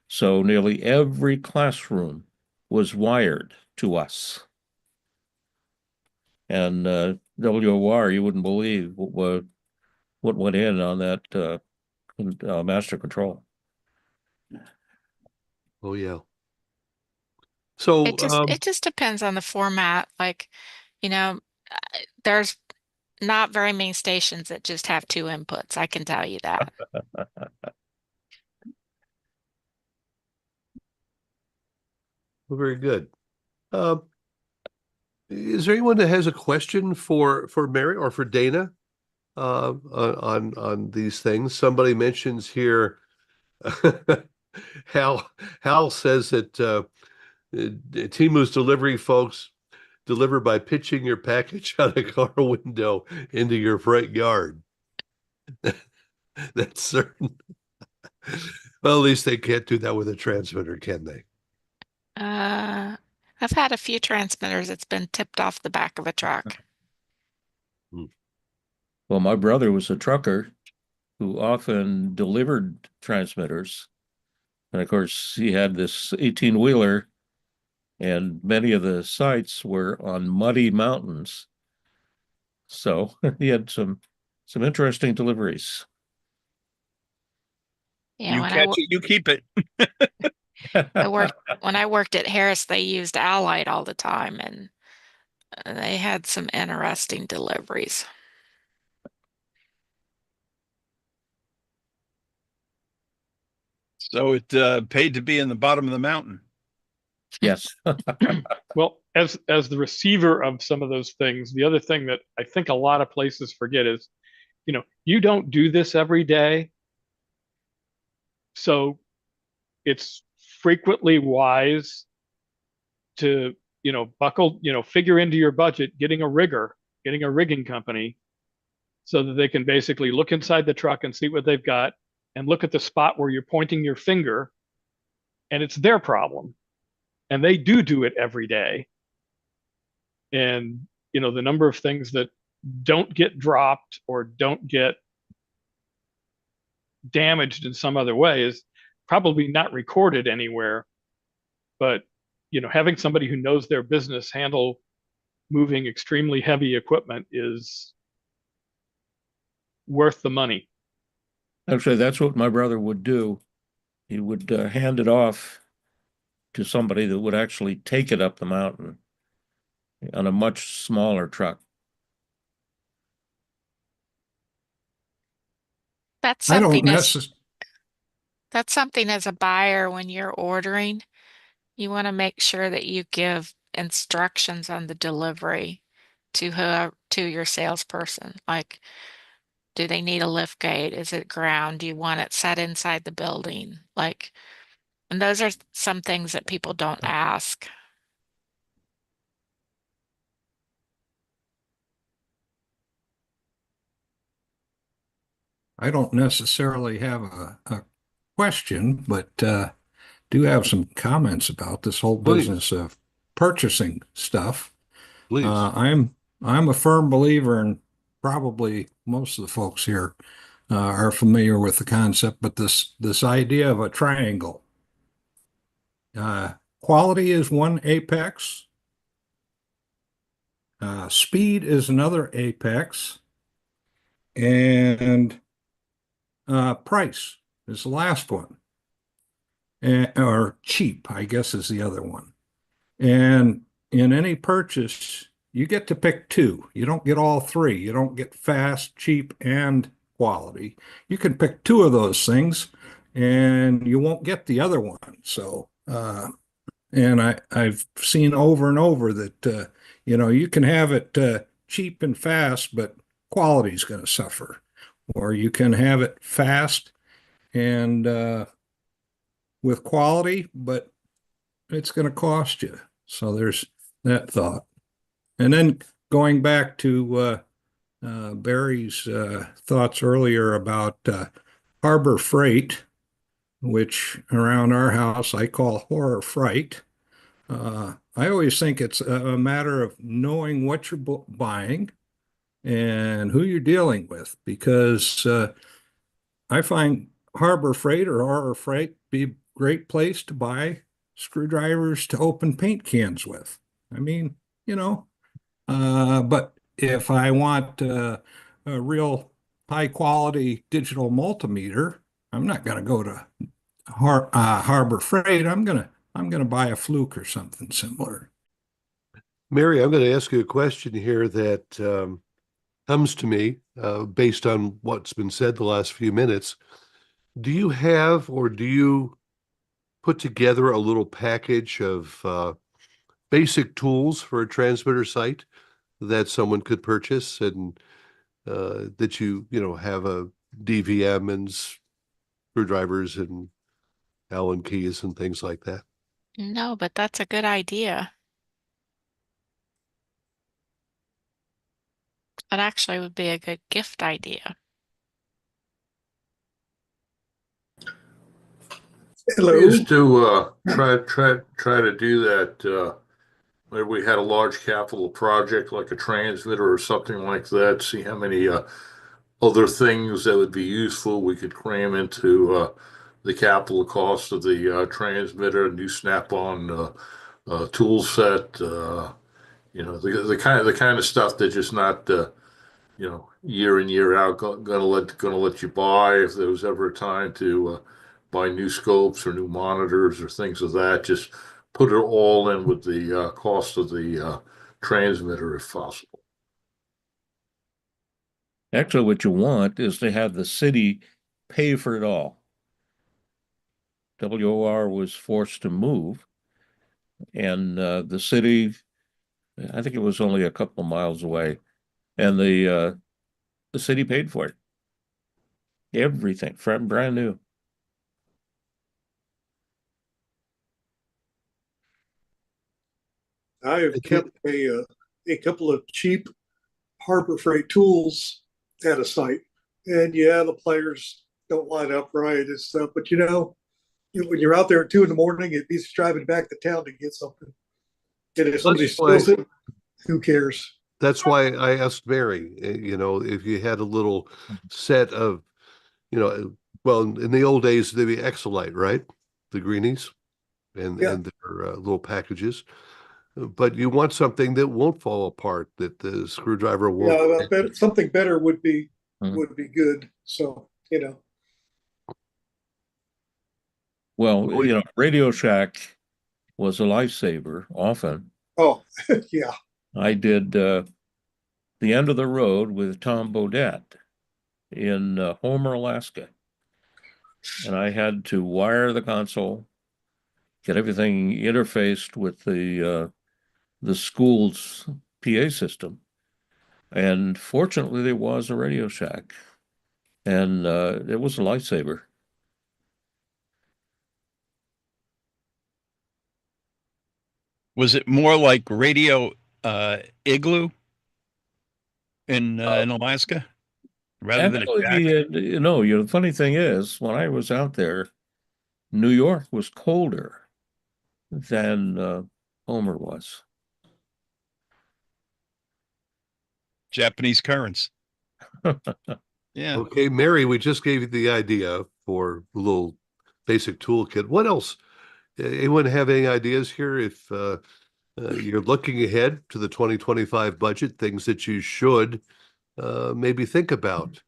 So nearly every classroom was wired to us. And WOR, you wouldn't believe what went in on that master control. Oh, yeah. So, it just depends on the format. Like, there's not very many stations that just have 2 inputs. I can tell you that. very good. Uh, is there anyone that has a question for Mary or for Dana on these things? Somebody mentions here, Hal says that Timu's delivery folks deliver by pitching your package out a car window into your front yard. That's certain. Well, at least they can't do that with a transmitter, can they? Uh, I've had a few transmitters that's been tipped off the back of a truck. Well, my brother was a trucker who often delivered transmitters. And of course, he had this 18-wheeler, and many of the sites were on muddy mountains. So he had some some interesting deliveries. Yeah, You when catch it, you keep it. when I worked at Harris, they used Allied all the time, and they had some interesting deliveries. So it paid to be in the bottom of the mountain. Yes. Well, as the receiver of some of those things, the other thing that I think a lot of places forget is, you don't do this every day. So it's frequently wise to, figure into your budget getting a rigging company, so that they can basically look inside the truck and see what they've got and look at the spot where you're pointing your finger, and it's their problem. And they do it every day. And, the number of things that don't get dropped or don't get damaged in some other way is probably not recorded anywhere. But, having somebody who knows their business handle moving extremely heavy equipment is worth the money. Actually, that's what my brother would do. He would hand it off to somebody that would actually take it up the mountain on a much smaller truck. That's I don't something necessarily. that's something as a buyer when you're ordering, you want to make sure that you give instructions on the delivery to your salesperson. Like, do they need a lift gate? Is it ground? Do you want it set inside the building? Like, and those are some things that people don't ask. I don't necessarily have a question, but do have some comments about this whole Please. business of purchasing stuff. Please. I'm a firm believer, and probably most of the folks here are familiar with the concept, but this idea of a triangle. Quality is one apex. Speed is another apex. And price is the last one. Or cheap, I guess, is the other one. And in any purchase, you get to pick two. You don't get all three. You don't get fast, cheap, and quality. You can pick two of those things, and you won't get the other one. So, and I've seen over and over that, you can have it cheap and fast, but quality is going to suffer. Or you can have it fast and with quality, but it's going to cost you. So there's that thought. And then going back to Barry's thoughts earlier about Harbor Freight, which around our house I call horror fright. I always think it's a matter of knowing what you're buying and who you're dealing with, because I find Harbor Freight or Horror Freight be a great place to buy screwdrivers to open paint cans with. I mean, but if I want a real high quality digital multimeter, I'm not going to go to Harbor Freight. I'm gonna buy a Fluke or something similar. Mary, I'm going to ask you a question here that comes to me based on what's been said the last few minutes. Do you have, or do you put together a little package of basic tools for a transmitter site that someone could purchase, and that you have a DVM and screwdrivers and Allen keys and things like that? No, but that's a good idea. That actually would be a good gift idea. We used to try to do that where we had a large capital project like a transmitter or something like that. See how many other things that would be useful we could cram into the capital cost of the transmitter, new snap-on tool set. The kind of stuff that just not year in, year out, gonna let you buy if there was ever a time to buy new scopes or new monitors or things of that. Just put it all in with the cost of the transmitter if possible. Actually, what you want is to have the city pay for it all. WOR was forced to move, and the city, I think it was only a couple of miles away, and the city paid for it. Everything, from brand new. I have kept a couple of cheap Harbor Freight tools at a site, and yeah, the players don't line up right and stuff. But when you're out there at 2 in the morning, it beats driving back to town to get something. And if somebody steals it, who cares? That's why I asked Mary, if you had a little set of, well, in the old days, they'd be Exolite, right? The greenies and their little packages. But you want something that won't fall apart, that the screwdriver won't. Yeah, something better would be Mhm. good. So Well, Radio Shack was a lifesaver often. Oh, yeah. I did The End of the Road with Tom Bodette in Homer, Alaska. And I had to wire the console, get everything interfaced with the school's PA system. And fortunately, there was a Radio Shack, and it was a lifesaver. Was it more like Radio Igloo in Alaska rather than a shack? Actually, the funny thing is, when I was out there, New York was colder than Homer was. Japanese currents. Yeah. Okay, Mary, we just gave you the idea for a little basic toolkit. What else? Anyone have any ideas here? If you're looking ahead to the 2025 budget, things that you should maybe think about.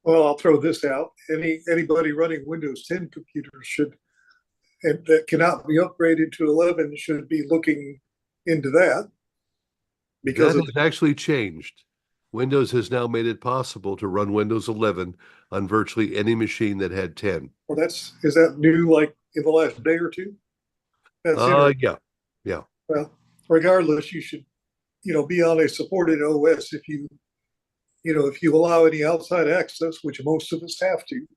Well, I'll throw this out. Anybody running Windows 10 computers and that cannot be upgraded to 11 should be looking into that. Because that has actually changed. Windows has now made it possible to run Windows 11 on virtually any machine that had 10. Well, is that new, like in the last day or two? Yeah. Well, regardless, you should, be on a supported OS if you allow any outside access, which most of us have to.